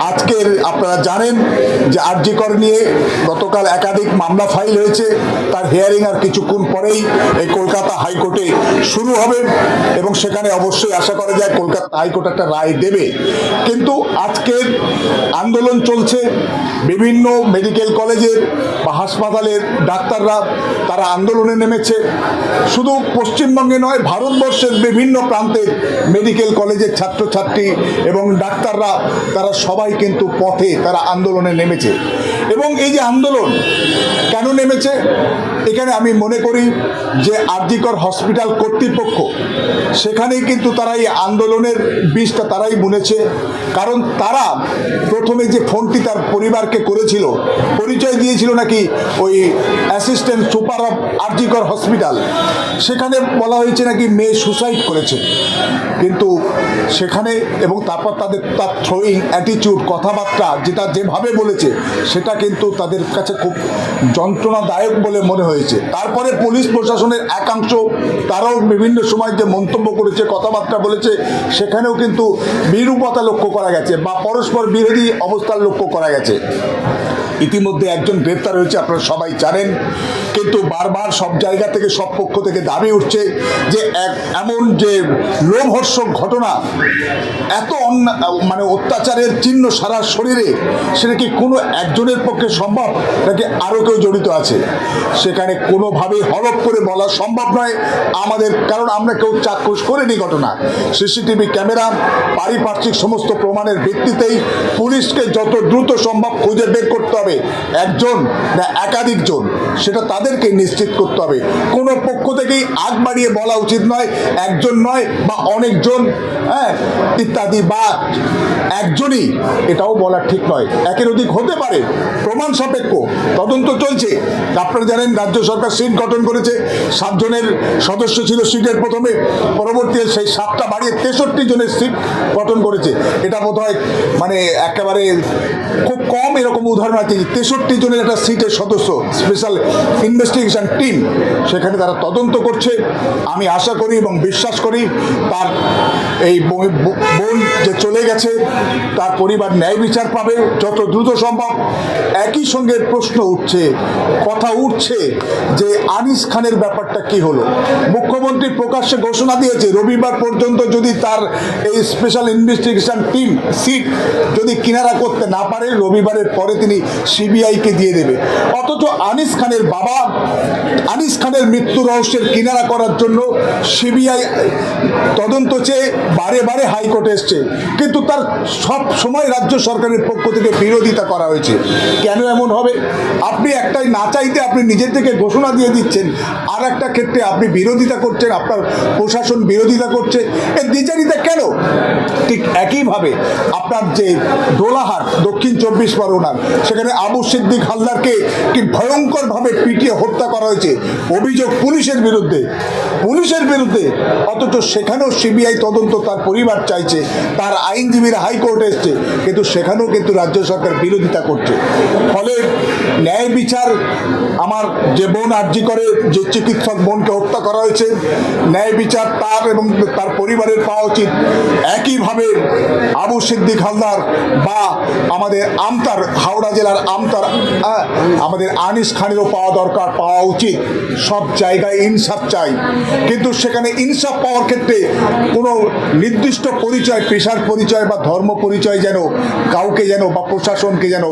আজকের আপনারা জানেন যে আরজি কর নিয়ে গতকাল একাধিক মামলা ফাইল হয়েছে। তার হিয়ারিং আর কিছুক্ষণ পরেই এই কলকাতা হাইকোর্টে শুরু হবে এবং সেখানে অবশ্যই আশা করা যায় কলকাতা হাইকোর্ট একটা রায় দেবে। কিন্তু আজকের আন্দোলন চলছে, বিভিন্ন মেডিকেল কলেজের বা হাসপাতালের ডাক্তাররা তারা আন্দোলনে নেমেছে। শুধু পশ্চিমবঙ্গে নয়, ভারতবর্ষের বিভিন্ন প্রান্তের মেডিকেল কলেজের ছাত্রছাত্রী এবং ডাক্তাররা তারা সবাই কিন্তু পথে তারা আন্দোলনে নেমেছে। এবং এই যে আন্দোলন কেন নেমেছে, এখানে আমি মনে করি যে আরজি কর হসপিটাল কর্তৃপক্ষ সেখানেই কিন্তু তারা এই আন্দোলনের বীজটা তারাই বুনেছে। কারণ তারা প্রথমে যে ফোনটি তার পরিবারকে করেছিল, পরিচয় দিয়েছিল নাকি ওই অ্যাসিস্ট্যান্ট সুপার অফ আরজি কর হসপিটাল, সেখানে বলা হয়েছে নাকি মেয়ে সুসাইড করেছে। কিন্তু সেখানে এবং তারপর তার থ্রোয়িং অ্যাটিটিউড, কথাবার্তা যেটা যেভাবে বলেছে সেটা কিন্তু তাদের কাছে খুব যন্ত্রণাদায়ক বলে মনে হয়েছে। তারপরে পুলিশ প্রশাসনের একাংশ তারাও বিভিন্ন সময় যে মন্তব্য করেছে, কথাবার্তা বলেছে, সেখানেও কিন্তু বিরূপতা লক্ষ্য করা গেছে বা পরস্পর বিরোধী অবস্থার লক্ষ্য করা গেছে। ইতিমধ্যে একজন গ্রেপ্তার হয়েছে, আপনারা সবাই জানেন। কিন্তু বারবার সব জায়গা থেকে, সব পক্ষ থেকে দাবি উঠছে যে এমন যে লোমহর্ষক ঘটনা, এত মানে অত্যাচারের চিহ্ন সারা শরীরে, সেটা কি কোনো একজনের পক্ষে সম্ভব নাকি আরও কেউ জড়িত আছে? সেখানে কোনোভাবেই হলফ করে বলা সম্ভব নয় আমাদের, কারণ আমরা কেউ চাক্ষুষ করিনি ঘটনা। সিসিটিভি ক্যামেরা, পারিপার্শ্বিক সমস্ত প্রমাণের ভিত্তিতেই পুলিশকে যত দ্রুত সম্ভব খুঁজে বের করতে হবে, একজন না একাধিকজন, সেটা তাদেরকে নিশ্চিত করতে হবে। কোনো পক্ষ থেকেই আগ বাড়িয়ে বলা উচিত নয় একজন নয় বা অনেকজন, ইত্যাদি, বা একজনই, এটাও বলা ঠিক নয়। একের অধিক হতে পারে, প্রমাণ সাপেক্ষ তদন্ত চলছে। আপনারা জানেন রাজ্য সরকার সিট গঠন করেছে, 7 জনের সদস্য ছিল সিটের প্রথমে, পরবর্তীতে সেই 7টা বাড়িয়ে 63 জনের সিট গঠন করেছে। এটা বোধহয় মানে একেবারে খুব কম এরকম উদাহরণ আছে। 63 জনের একটা সিটের সদস্য, স্পেশাল ইনভেস্টিগেশন টিম, সেখানে তারা তদন্ত করছে। আমি আশা করি এবং বিশ্বাস করি তার এই বোন যে চলে গেছে তার পরিবার ন্যায় বিচার পাবে যত দ্রুত সম্ভব। একই সঙ্গে প্রশ্ন উঠছে, কথা উঠছে যে আনিস খানের ব্যাপারটা কি হলো। মুখ্যমন্ত্রী প্রকাশ্যে ঘোষণা দিয়েছে রবিবার পর্যন্ত যদি তার এই স্পেশাল ইনভেস্টিগেশন টিম সিট যদি কিনারা করতে না পারে, রবিবারের পরে তিনি সিবিআইকে দিয়ে দেবে। অথচ আনিস খানের বাবা আনিস খানের মৃত্যু রহস্যের কিনারা করার জন্য সিবিআই তদন্ত চেয়ে বারে বারে হাইকোর্টে এসছে, কিন্তু তার সব সময় রাজ্য সরকারের পক্ষ থেকে বিরোধিতা করা হয়েছে। কেন এমন হবে? আপনি একটাই না চাইতে আপনি নিজের থেকে ঘোষণা দিয়ে দিচ্ছেন, আর একটা ক্ষেত্রে আপনি বিরোধিতা করছেন, আপনার প্রশাসন বিরোধিতা করছে, এর দ্বিচারিতা কেন? ঠিক একইভাবে আপনার যে দোলাহাট দক্ষিণ 24 পরগনার, সেখানে আবু সিদ্দিক হালদারকে কি ভয়ঙ্করভাবে পিটিয়ে হত্যা করা হয়েছে, অভিযোগ পুলিশের বিরুদ্ধে, অথচ সেখানেও সিবিআই তদন্ত তার পরিবার চাইছে, তার আইনজীবীরা হাইকোর্টে এসছে, কিন্তু সেখানেও কিন্তু রাজ্য সরকার বিরোধিতা করছে। ফলে ন্যায় বিচার, আমার যে বোন আরজি করে, যে চিকিৎসক বোনকে হত্যা করা হয়েছে, ন্যায় বিচার তার এবং তার পরিবারের পাওয়া উচিত। একইভাবে আবু সিদ্দিক হালদার বা আমাদের আমতার, হাওড়া জেলার আমতার আমাদের আনিস খানেরও পাওয়া উচিত। সব জায়গায় ইনসাফ চাই, কিন্তু সেখানে ইনসাফ পাওয়ার ক্ষেত্রে কোনো নির্দিষ্ট পরিচয়, পেশার পরিচয় বা ধর্ম পরিচয় যেন কাউকে যেন বা প্রশাসনকে যেন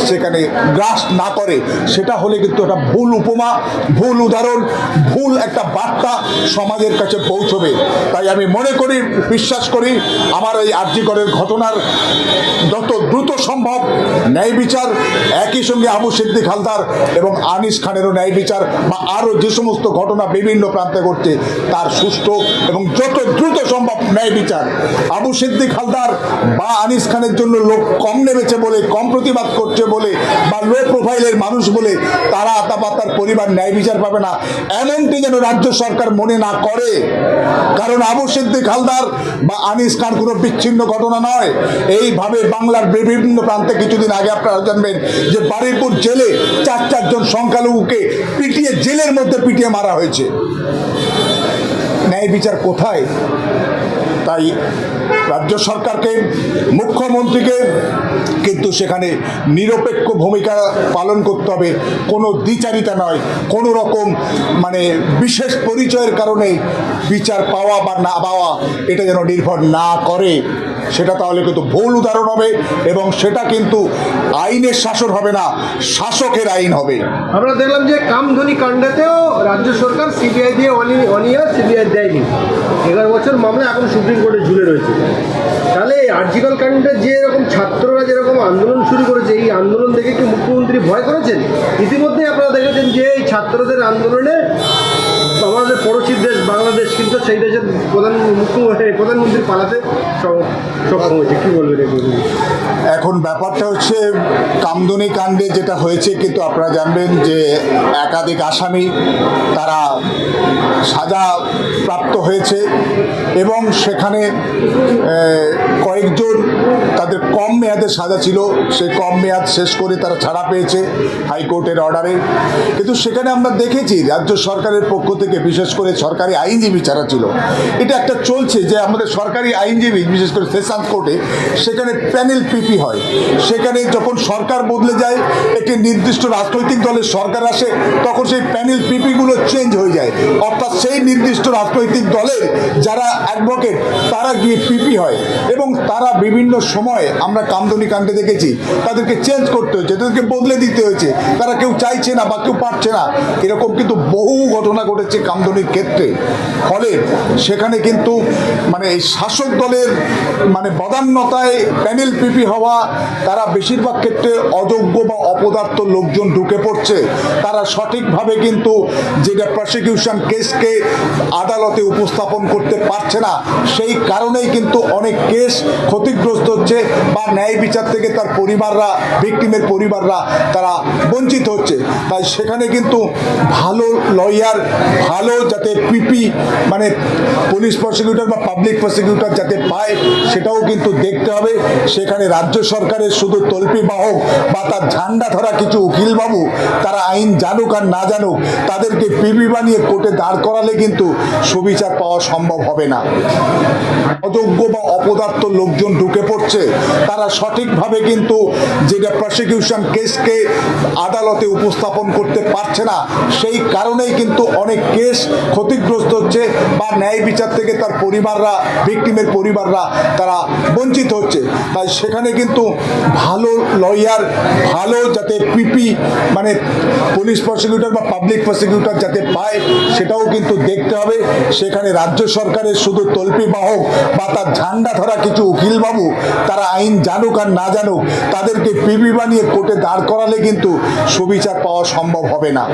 সেখানে গ্রাস না করে, সেটা হলে কিন্তু একটা ভুল উপমা, ভুল উদাহরণ, ভুল একটা বার্তা সমাজের কাছে পৌঁছবে। তাই আমি মনে করি, বিশ্বাস করি, আমার এই আরজি করের ঘটনার যত দ্রুত সম্ভব ন্যায় বিচার, একই সঙ্গে আবু সিদ্দিক হালদার এবং আনিস খানেরও ন্যায় বিচার, বা আরও যে সমস্ত ঘটনা বিভিন্ন প্রান্তে ঘটছে তার সুষ্ঠু এবং যত দ্রুত সম্ভব ন্যায় বিচার। আবু সিদ্দিক হালদার বা আনিস খানের জন্য লোক কম নেমেছে বলে, কম প্রতিবাদ করছে বলে, বা লো প্রোফাইলের মানুষ বলে তারা তার পরিবার ন্যায় বিচার পাবে না, এমনটি যেন রাজ্য সরকার মনে না করে। কারণ আবু সিদ্দিক হালদার বা আনিস খান কোনো বিচ্ছিন্ন ঘটনা নয়। এইভাবে বাংলার বিভিন্ন প্রান্তে কিছুদিন আগে আপনারা জানবেন যে বারুইপুর জেলে 4 জন সংখ্যালঘুকে পিটিয়ে, জেলের মধ্যে পিটিয়ে মারা হয়েছে। ন্যায় বিচার কোথায়? তাই রাজ্য সরকারকে, মুখ্যমন্ত্রীকে কিন্তু সেখানে নিরপেক্ষ ভূমিকা পালন করতে হবে। কোনো দ্বিচারিতা নয়, কোনো রকম মানে বিশেষ পরিচয়ের কারণে বিচার পাওয়া বা না পাওয়া এটা যেন নির্ভর না করে, সেটা তাহলে কিন্তু ভুল উদাহরণ হবে এবং সেটা কিন্তু আইনের শাসন হবে না, শাসকের আইন হবে। আমরা দেখলাম যে কামধুনি কাণ্ডেতেও রাজ্য সরকার সিবিআই দিয়ে অনিয়া সিবিআই দেয়নি, 11 বছর মামলা এখন সুপ্রিম কোর্টে ঝুলে রয়েছে। তাহলে আরজিকর কাণ্ডে যে এরকম ছাত্ররা যেরকম আন্দোলন শুরু করেছে, এই আন্দোলন দেখে কি মুখ্যমন্ত্রী ভয় করেছেন? ইতিমধ্যেই আপনারা দেখেছেন যে এই ছাত্রদের আন্দোলনে আমাদের পড়োশী দেশ বাংলাদেশ কিন্তু সেই দেশের প্রধানমন্ত্রী পালাতে সক্ষম হয়েছে। কী বলবেন? এখন ব্যাপারটা হচ্ছে কামদুনি কাণ্ডে যেটা হয়েছে, কিন্তু আপনারা জানবেন যে একাধিক আসামি তারা সাজা প্রাপ্ত হয়েছে এবং সেখানে কয়েকজন তাদের কম মেয়াদের সাজা ছিল, সেই কম মেয়াদ শেষ করে তারা ছাড়া পেয়েছে হাইকোর্টের অর্ডারে। কিন্তু সেখানে আমরা দেখেছি রাজ্য সরকারের পক্ষ থেকে বিশেষ করে সরকারি আইনজীবী ছাড়া ছিল। এটা একটা চলছে যে আমাদের সরকারি আইনজীবী বিশেষ করে সেশন কোর্টে সেখানে প্যানেল পিপি হয়, সেখানে যখন সরকার বদলে যায়, একটি নির্দিষ্ট রাজনৈতিক দলের সরকার আসে, তখন সেই প্যানেল পিপিগুলো চেঞ্জ হয়ে যায়, অর্থাৎ সেই নির্দিষ্ট রাজনৈতিক দলের যারা অ্যাডভোকেট তারা গিয়ে পিপি হয় এবং তারা বিভিন্ন সময়ে আমরা কামদুনি কাণ্ডে দেখেছি তাদেরকে চেঞ্জ করতে হয়েছে, তাদেরকে বদলে দিতে হয়েছে, তারা কেউ চাইছে না বা কেউ পারছে না। এরকম কিন্তু বহু ঘটনা ঘটেছে কামদুনির ক্ষেত্রে। ফলে সেখানে কিন্তু মানে এই শাসক দলের মানে বদান্যতায় প্যানেল পিপি হওয়া, তারা বেশিরভাগ ক্ষেত্রে অযোগ্য বা অপদার্থ লোকজন ঢুকে পড়ছে, তারা সঠিকভাবে কিন্তু যেটা প্রসিকিউশন কেসকে আদালতে উপস্থাপন করতে পারছে না, সেই কারণেই কিন্তু অনেক কেস ক্ষতিগ্রস্ত হচ্ছে বা ন্যায় বিচার থেকে তার পরিবাররা, ভিকটিমের পরিবাররা তারা বঞ্চিত হচ্ছে। তাই সেখানে কিন্তু ভালো লয়ার, ভালো যাতে পিপি মানে পুলিশ প্রসিকিউটর বা পাবলিক প্রসিকিউটর যাতে পায় সেটাও কিন্তু দেখতে হবে। সেখানে রাজ্য সরকারের শুধু তল্পি বাহক বা তার ঝান্ডা ধরা কিছু উকিলবাবু তারা আইন জানুক আর না জানুক, তাদেরকে পিপি বানিয়ে কোর্টে দাঁড় করালে কিন্তু সুবিচার পাওয়া সম্ভব হবে না। অযোগ্য বা অপদার্থ লোকজন ঢুকে পড়ছে, তারা সঠিকভাবে কিন্তু যেটা প্রসিকিউশন কেসকে আদালতে উপস্থাপন করতে পারছে না, সেই কারণেই কিন্তু অনেক কেস ক্ষতিগ্রস্ত হচ্ছে বা ন্যায় বিচার থেকে তার পরিবাররা, ভিকটিমের পরিবাররা তারা বঞ্চিত হচ্ছে। তাই সেখানে কিন্তু ভালো লয়ার, ভালো যাতে পিপি মানে পুলিশ প্রসিকিউটর বা পাবলিক প্রসিকিউটর যাতে পায় সেটাও কিন্তু দেখতে হবে। সেখানে রাজ্য সরকারের শুধু তল্পি বাহক বা তার ঝান্ডা ধরা কিছু উকিলবাবু তারা আইন জানুক আর না জানুক, তাদেরকে পিপি বানিয়ে কোর্টে দাঁড় করালে কিন্তু সুবিচার পাওয়া সম্ভব হবে না।